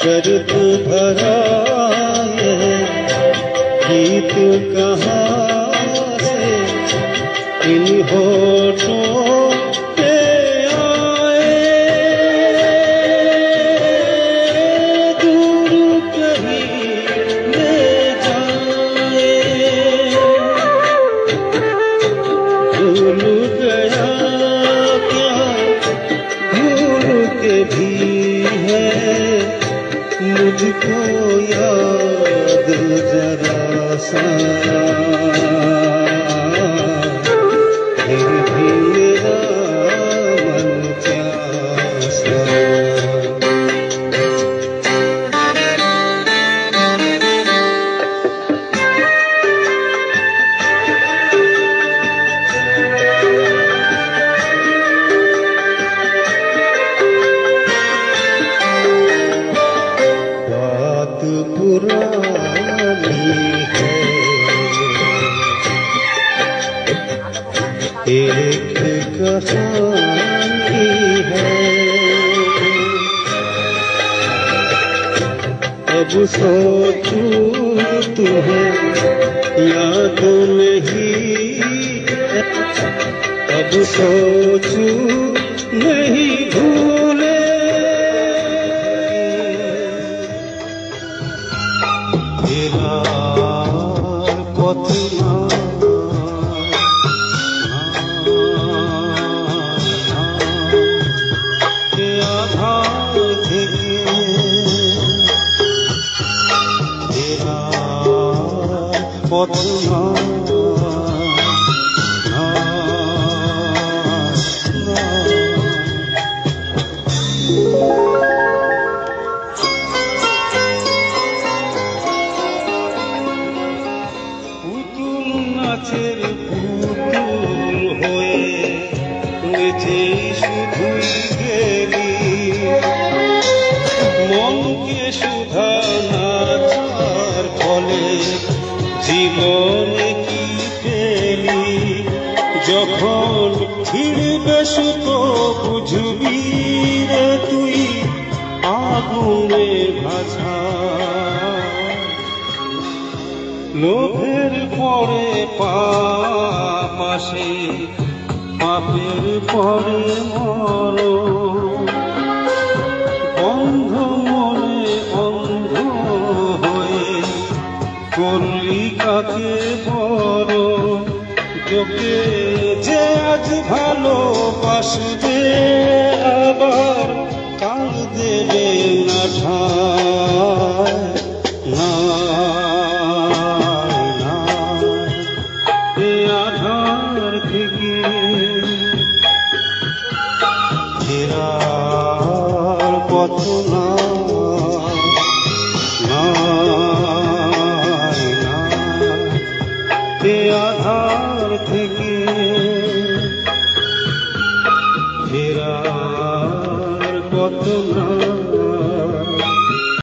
दर्द भरा ये गीत कहाँ से इन होठों पे आए, दूर कहीं ले जाए। भूल गया क्या भूल के भी है मुझको याद जरा सा, फिर भी मेरा मन प्यासा। बात पुरानी है, एक कहानी है। अब सोचूं तुम्हें याद नहीं, अब सोचूं नहीं भूले। ফেরার পথে আধার থেকে ফেরার পথে নাচের পুতুল হয়ে নেচে শুধুই গেলি, মনকে সুধা নাচার ফলে জীবনে কি পেলি। যখন ফিরবে সুতো বুঝবি রে তুই আগুনে ভাষা। লোভের পরে পাশে পাপের পরে মরণ, অন্ধ মনে অন্ধ হয়ে করলি কাকে বড়। তোকে যে আজ ভালোবাসবে আবার কাল দেবে না ঠায় না। আধার থেকে ফেরা